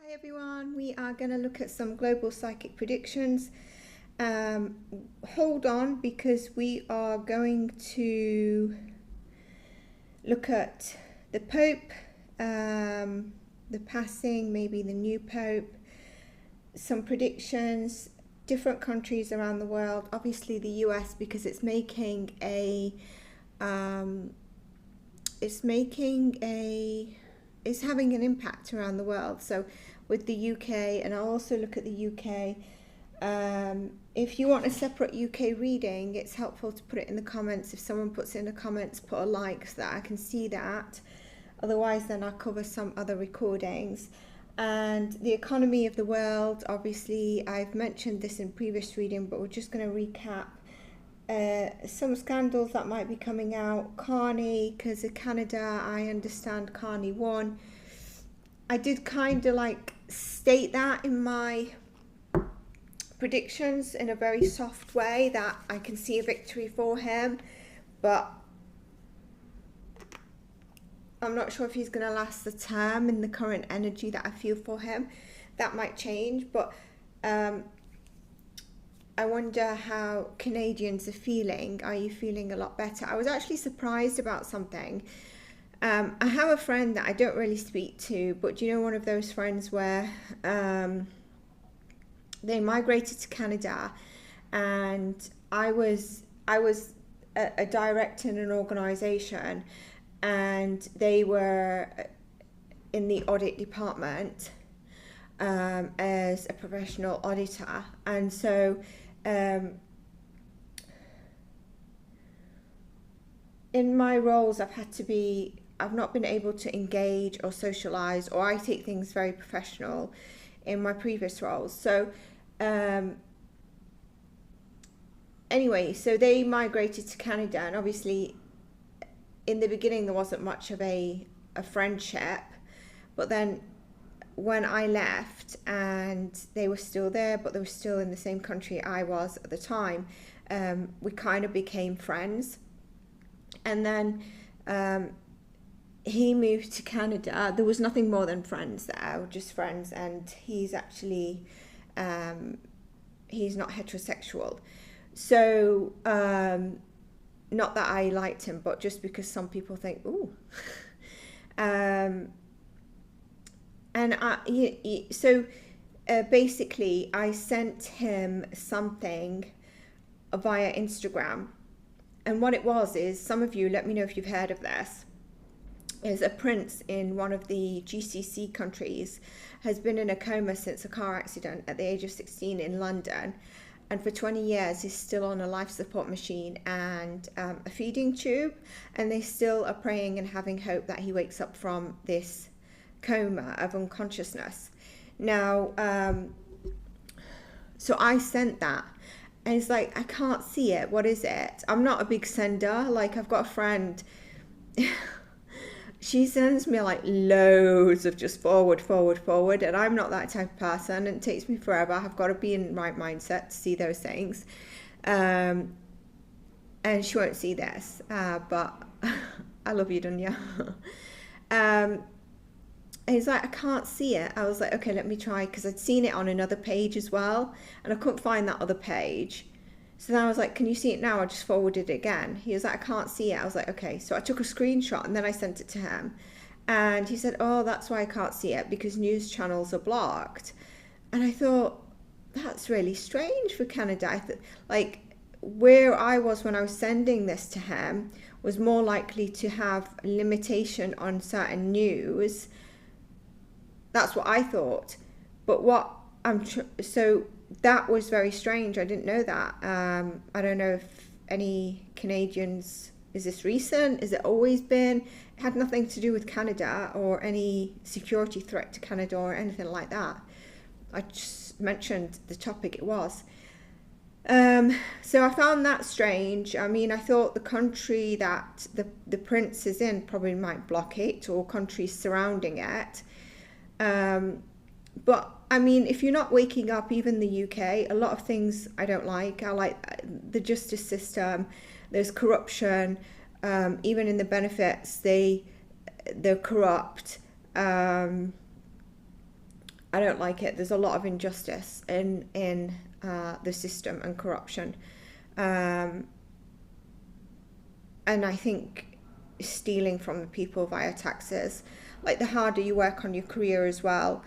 Hi everyone, we are going to look at some global psychic predictions. Hold on, because we are going to look at the Pope, the passing, maybe the new Pope, some predictions, different countries around the world, obviously the US, because it's it's having an impact around the world. So with the UK, and I'll also look at the UK. If you want a separate UK reading, it's helpful to put it in the comments. If someone puts it in the comments, put a like so that I can see that. Otherwise, then I'll cover some other recordings. And the economy of the world, obviously, I've mentioned this in previous reading, but we're just going to recap some scandals that might be coming out. Carney, because of Canada, I understand Carney won. I did kind of like state that in my predictions in a very soft way, that I can see a victory for him, but I'm not sure if he's going to last the term in the current energy that I feel for him. That might change, but I wonder how Canadians are feeling. Are you feeling a lot better? I was actually surprised about something. I have a friend that I don't really speak to, but you know, one of those friends where they migrated to Canada, and I was a director in an organisation, and they were in the audit department as a professional auditor, and so in my roles I've not been able to engage or socialize, or I take things very professional in my previous roles. So anyway, so they migrated to Canada, and obviously in the beginning there wasn't much of a friendship, but then when I left and they were still there, but they were still in the same country I was at the time, we kind of became friends. And then he moved to Canada. There was nothing more than friends there, just friends, and he's actually he's not heterosexual. So not that I liked him, but just because some people think, ooh. Basically I sent him something via Instagram, and what it was is, some of you let me know if you've heard of this, is a prince in one of the GCC countries has been in a coma since a car accident at the age of 16 in London, and for 20 years he's still on a life support machine and a feeding tube, and they still are praying and having hope that he wakes up from this coma of unconsciousness. Now so I sent that, and it's like, I can't see it. What is it? I'm not a big sender. Like, I've got a friend, she sends me like loads of just forward, and I'm not that type of person, and it takes me forever. I've got to be in the right mindset to see those things. And she won't see this, but I love you, Dunya. And he's like, I can't see it. I was like, okay, let me try, because I'd seen it on another page as well, and I couldn't find that other page. So then I was like, can you see it now? I just forwarded it again. He was like, I can't see it. I was like, okay. So I took a screenshot and then I sent it to him. And he said, oh, that's why I can't see it, because news channels are blocked. And I thought, that's really strange for Canada. Like, where I was when I was sending this to him was more likely to have limitation on certain news. That's what I thought. But so that was very strange. I didn't know that. I don't know if any Canadians, is this recent? Is it always been? It had nothing to do with Canada or any security threat to Canada or anything like that. I just mentioned the topic it was. So I found that strange. I mean, I thought the country that the prince is in probably might block it, or countries surrounding it. But I mean, if you're not waking up, even the UK, a lot of things I don't like. I like the justice system. There's corruption. Even in the benefits, they're corrupt. I don't like it. There's a lot of injustice in the system and corruption, and I think stealing from the people via taxes. Like, the harder you work on your career as well,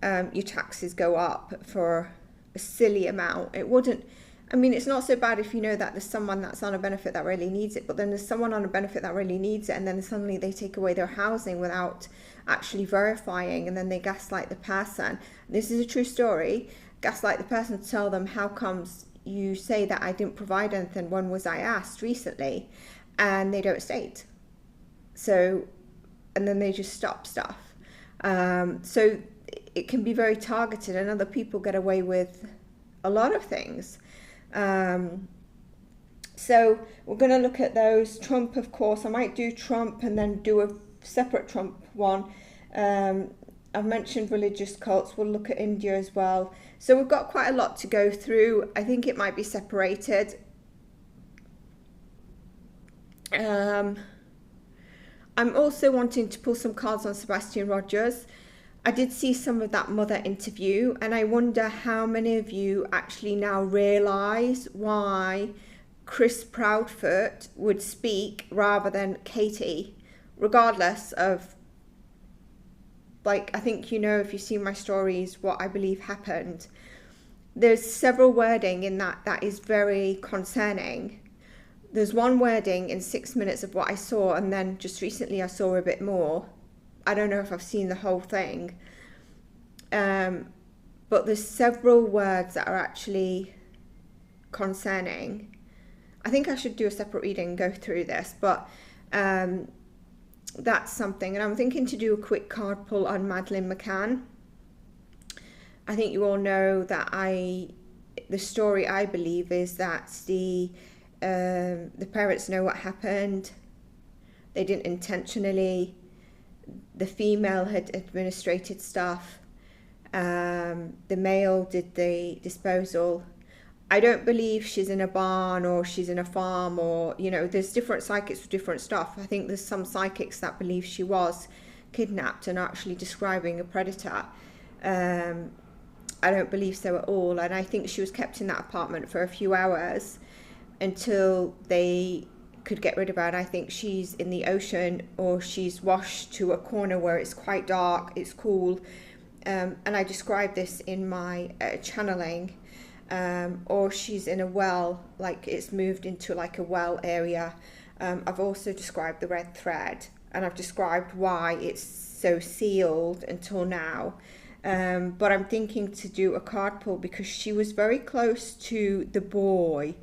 your taxes go up for a silly amount. It wouldn't. I mean, it's not so bad if you know that there's someone that's on a benefit that really needs it, but then there's someone on a benefit that really needs it, and then suddenly they take away their housing without actually verifying, and then they gaslight the person. This is a true story. Gaslight the person to tell them, how comes you say that I didn't provide anything? When was I asked recently? And they don't state. So, and then they just stop stuff. So it can be very targeted, and other people get away with a lot of things. So we're going to look at those. Trump, of course. I might do Trump and then do a separate Trump one. I've mentioned religious cults. We'll look at India as well. So we've got quite a lot to go through. I think it might be separated. I'm also wanting to pull some cards on Sebastian Rogers. I did see some of that Mother interview, and I wonder how many of you actually now realise why Chris Proudfoot would speak rather than Katie, regardless of, like, I think you know, if you've seen my stories, what I believe happened. There's several wording in that is very concerning. There's one wording in 6 minutes of what I saw, and then just recently I saw a bit more. I don't know if I've seen the whole thing. But there's several words that are actually concerning. I think I should do a separate reading and go through this, but that's something. And I'm thinking to do a quick card pull on Madeleine McCann. I think you all know that the story I believe is that the parents know what happened. They didn't intentionally. The female had administrated stuff. The male did the disposal. I don't believe she's in a barn or she's in a farm, or, you know, there's different psychics with different stuff. I think there's some psychics that believe she was kidnapped and actually describing a predator. I don't believe so at all. And I think she was kept in that apartment for a few hours until they could get rid of her. And I think she's in the ocean, or she's washed to a corner where it's quite dark, it's cool. And I described this in my channeling. Or she's in a well, like it's moved into like a well area. I've also described the red thread, and I've described why it's so sealed until now. But I'm thinking to do a card pull because she was very close to the boy.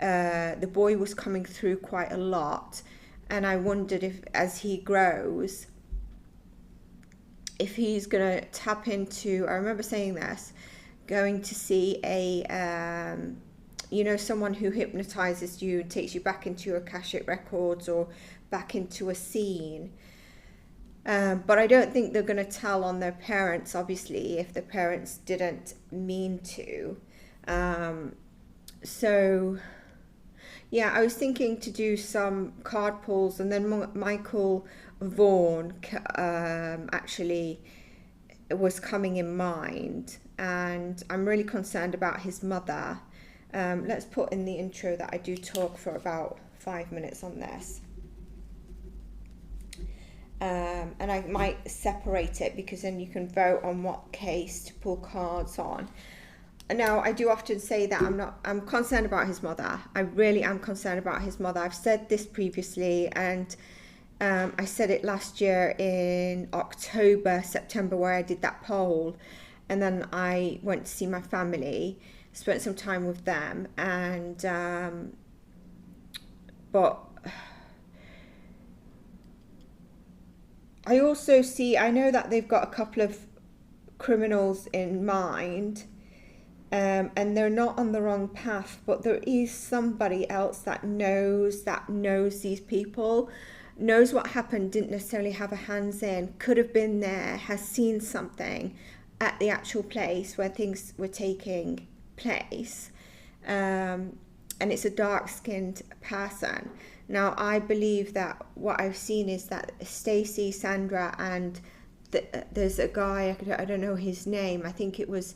The boy was coming through quite a lot, and I wondered if, as he grows, if he's going to tap into, I remember saying this, going to see someone who hypnotizes you and takes you back into your Akashic records or back into a scene. But I don't think they're going to tell on their parents, obviously, if the parents didn't mean to. So, yeah, I was thinking to do some card pulls, and then Michael Vaughan actually was coming in mind, and I'm really concerned about his mother. Let's put in the intro that I do talk for about 5 minutes on this. And I might separate it because then you can vote on what case to pull cards on. Now, I do often say that I'm concerned about his mother. I really am concerned about his mother. I've said this previously, and I said it last year in October, September, where I did that poll. And then I went to see my family, spent some time with them, and but I also I know that they've got a couple of criminals in mind, and they're not on the wrong path, but there is somebody else that knows these people, knows what happened, didn't necessarily have a hands in, could have been there, has seen something at the actual place where things were taking place, and it's a dark-skinned person. Now, I believe that what I've seen is that Stacey, Sandra, and there's a guy, I don't know his name, I think it was,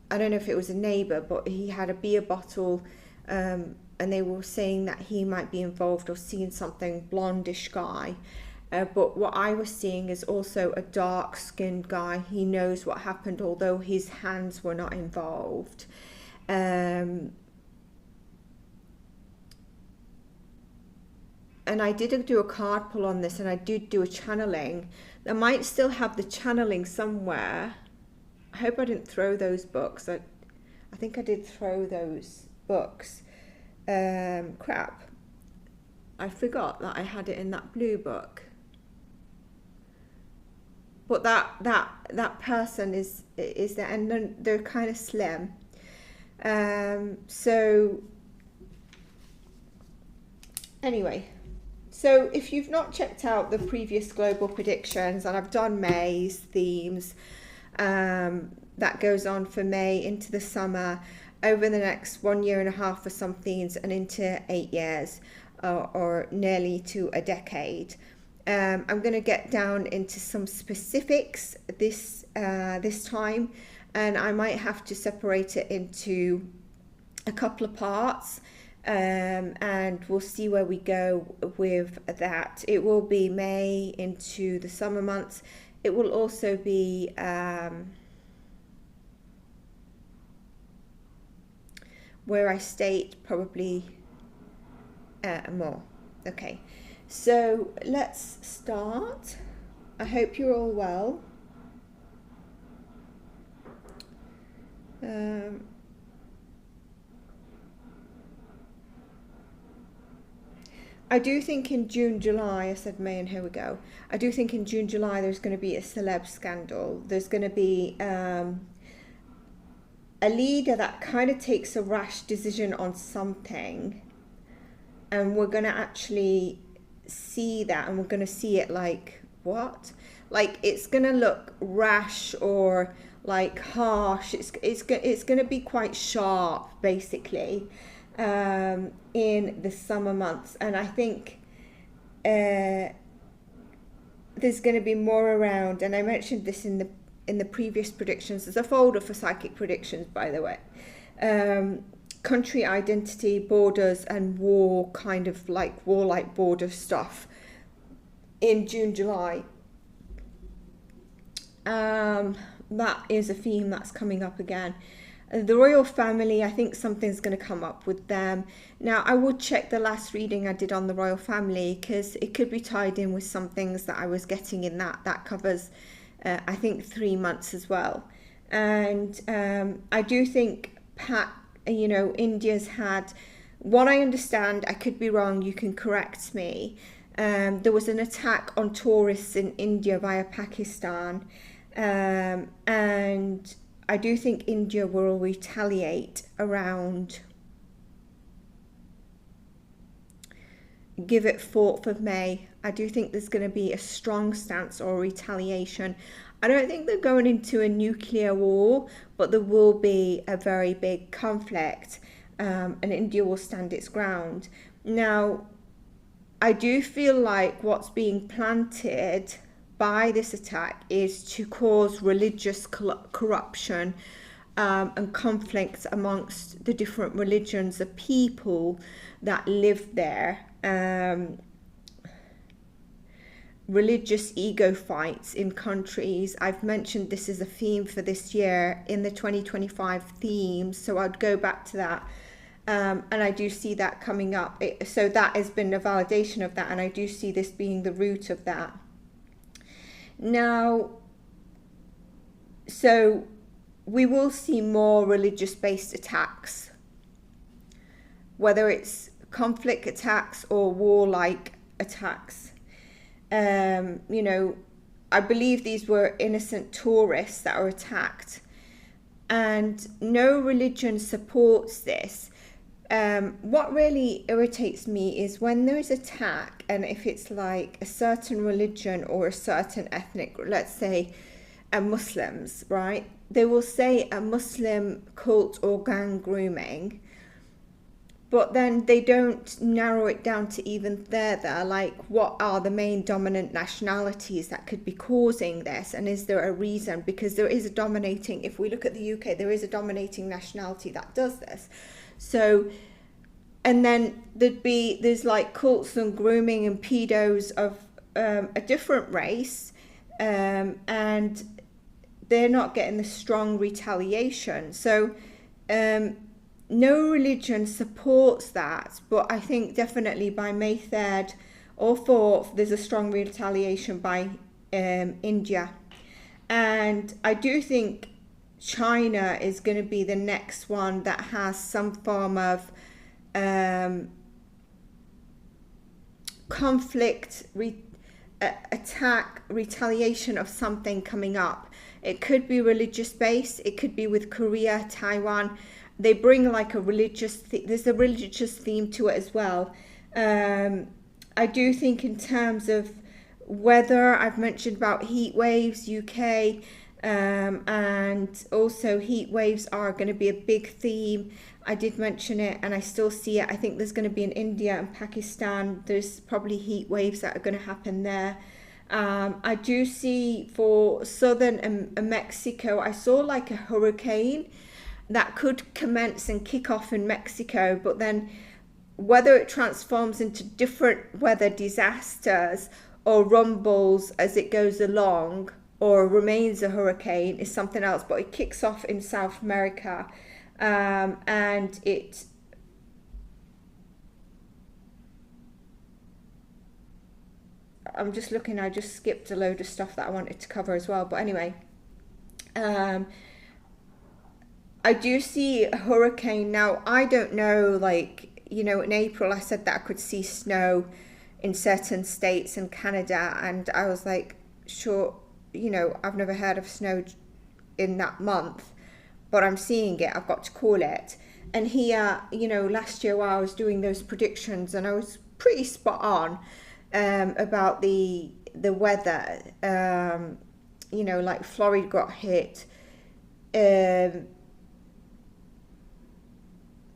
I don't know if it was a neighbour, but he had a beer bottle, and they were saying that he might be involved or seeing something, blondish guy. But what I was seeing is also a dark-skinned guy. He knows what happened, although his hands were not involved. And I did do a card pull on this, and I did do a channeling. I might still have the channeling somewhere. I hope I didn't throw those books. I think I did throw those books. Crap. I forgot that I had it in that blue book. But that person is there, and they're kind of slim. So anyway, so if you've not checked out the previous global predictions, and I've done May's themes, that goes on for May into the summer, over the next 1.5 years for some themes, and into 8 years, or nearly to a decade. I'm going to get down into some specifics this time, and I might have to separate it into a couple of parts, and we'll see where we go with that. It will be May into the summer months. It will also be where I state probably more. Okay, so let's start. I hope you're all well. I do think in June, July, I said May, and here we go. I do think in June, July, there's going to be a celeb scandal. There's going to be a leader that kind of takes a rash decision on something, and we're going to actually see that, and we're going to see it like, what? Like, it's going to look rash or like harsh. It's going to be quite sharp, basically, in the summer months. And I think there's going to be more around, and I mentioned this in the previous predictions. There's a folder for psychic predictions, by the way. Country identity, borders, and war, kind of like warlike border stuff in June, July. That is a theme that's coming up again. The royal family, I think something's going to come up with them. Now, I would check the last reading I did on the royal family, because it could be tied in with some things that I was getting in that covers, I think, 3 months as well. And I do think India's had, what I understand, I could be wrong, you can correct me. There was an attack on tourists in India via Pakistan, and I do think India will retaliate around, give it 4th of May. I do think there's going to be a strong stance or retaliation. I don't think they're going into a nuclear war, but there will be a very big conflict, and India will stand its ground. Now, I do feel like what's being planted by this attack is to cause religious corruption and conflicts amongst the different religions, the people that live there. Religious ego fights in countries. I've mentioned this as a theme for this year in the 2025 themes, so I'd go back to that. And I do see that coming up. So that has been a validation of that, and I do see this being the root of that. Now, so we will see more religious-based attacks, whether it's conflict attacks or warlike attacks. I believe these were innocent tourists that were attacked, and no religion supports this. What really irritates me is when there's attack, and if it's like a certain religion or a certain ethnic, let's say Muslims, right? They will say a Muslim cult or gang grooming, but then they don't narrow it down to even further, like what are the main dominant nationalities that could be causing this, and is there a reason? Because there is a dominating, if we look at the UK, there is a dominating nationality that does this. So, and then there's like cults and grooming and pedos of a different race, and they're not getting the strong retaliation. So no religion supports that, but I think definitely by May 3rd or 4th, there's a strong retaliation by India. And I do think China is going to be the next one that has some form of conflict, attack, retaliation of something coming up. It could be religious based, it could be with Korea, Taiwan. They bring like a religious, there's a religious theme to it as well. I do think in terms of weather, I've mentioned about heat waves, UK, and also heat waves are going to be a big theme. I did mention it and I still see it. I think there's going to be in India and Pakistan, there's probably heat waves that are going to happen there. I do see for southern Mexico, I saw like a hurricane that could commence and kick off in Mexico, but then whether it transforms into different weather disasters or rumbles as it goes along or remains a hurricane is something else, but it kicks off in South America, and I'm just looking, I just skipped a load of stuff that I wanted to cover as well, but anyway, I do see a hurricane. Now, I don't know, like, you know, in April I said that I could see snow in certain states in Canada, and I was like, sure, you know, I've never heard of snow in that month, but I'm seeing it, I've got to call it. And here, you know, last year while I was doing those predictions, and I was pretty spot on about the weather, you know, like Florida got hit.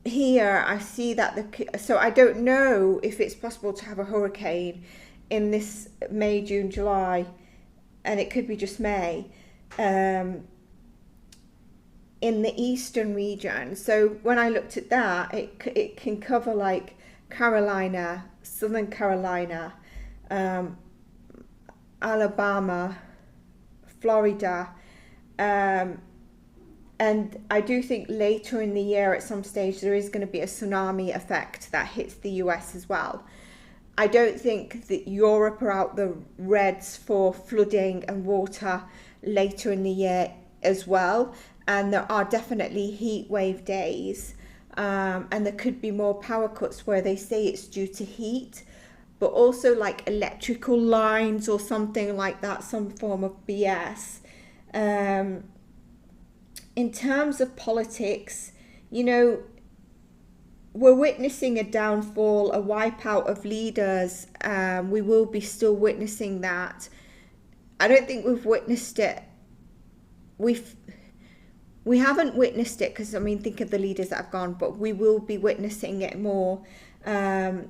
Here I see that so I don't know if it's possible to have a hurricane in this May, June, July, and it could be just May, in the eastern region. So when I looked at that, it can cover like Carolina, Southern Carolina, Alabama, Florida, and I do think later in the year at some stage there is going to be a tsunami effect that hits the US as well. I don't think that Europe are out the reds for flooding and water later in the year as well. And there are definitely heat wave days, and there could be more power cuts where they say it's due to heat, but also like electrical lines or something like that, some form of BS. In terms of politics, you know, we're witnessing a downfall, a wipeout of leaders. We will be still witnessing that. I don't think we've witnessed it. We haven't witnessed it because, I mean, think of the leaders that have gone, but we will be witnessing it more. And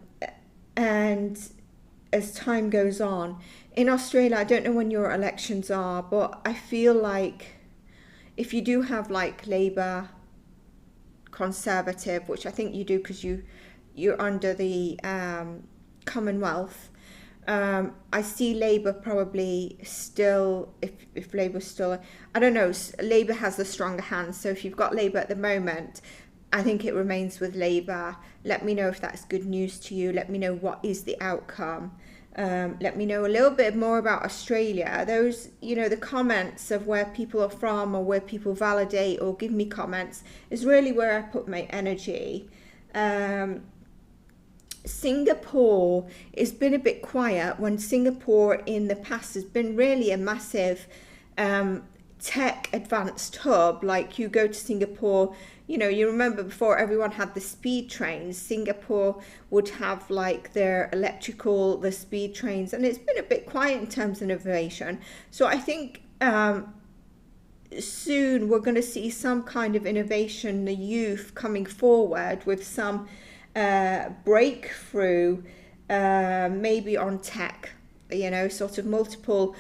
as time goes on, in Australia, I don't know when your elections are, but I feel like if you do have like Labour, Conservative, which I think you do because you're under the Commonwealth, I see Labour probably still, if Labour's still, I don't know, Labour has the stronger hand. So if you've got Labour at the moment, I think it remains with Labour. Let me know if that's good news to you. Let me know what is the outcome. Let me know a little bit more about Australia. Those, you know, the comments of where people are from or where people validate or give me comments is really where I put my energy. Singapore has been a bit quiet when Singapore in the past has been really a massive tech advanced hub. Like you go to Singapore, you know, you remember before everyone had the speed trains, Singapore would have like their electrical, the speed trains, and it's been a bit quiet in terms of innovation. So I think soon we're going to see some kind of innovation, the youth coming forward with some breakthrough, maybe on tech, sort of multiple,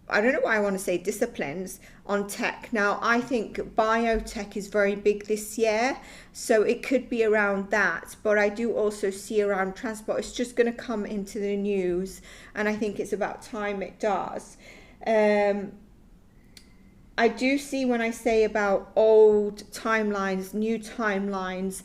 I don't know why I want to say disciplines on tech. Now, I think biotech is very big this year, so it could be around that, but I do also see around transport. It's just going to come into the news, and I think it's about time it does. I do see when I say about old timelines, new timelines,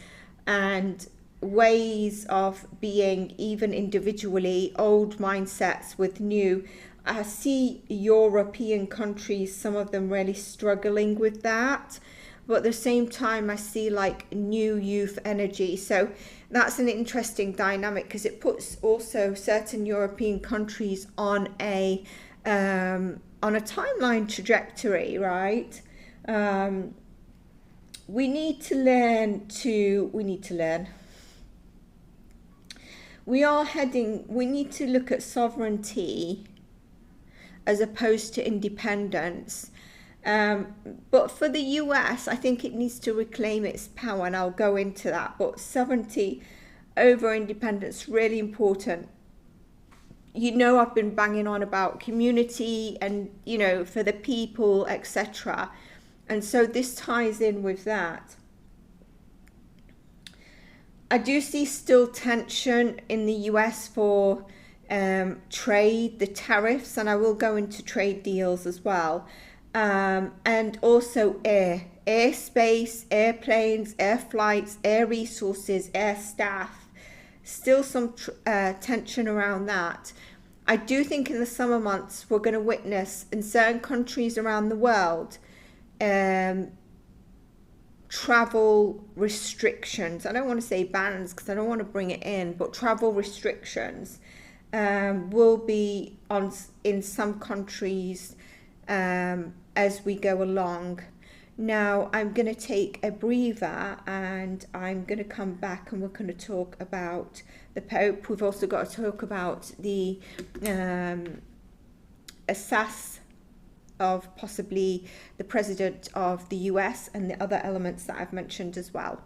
and ways of being, even individually, old mindsets with new. I see European countries, some of them really struggling with that. But at the same time, I see like new youth energy. So that's an interesting dynamic, because it puts also certain European countries on a timeline trajectory, right? We need to learn. We need to look at sovereignty as opposed to independence. But for the US, I think it needs to reclaim its power, and I'll go into that. But sovereignty over independence, really important. I've been banging on about community and, for the people, etc. And so this ties in with that. I do see still tension in the US for trade, the tariffs, and I will go into trade deals as well. And also airspace, airplanes, air flights, air resources, air staff. Still some tension around that. I do think in the summer months we're going to witness in certain countries around the world travel restrictions. I don't want to say bans because I don't want to bring it in, but travel restrictions will be on in some countries as we go along. Now I'm going to take a breather, and I'm going to come back, and we're going to talk about the Pope. We've also got to talk about the assess of possibly the President of the US and the other elements that I've mentioned as well.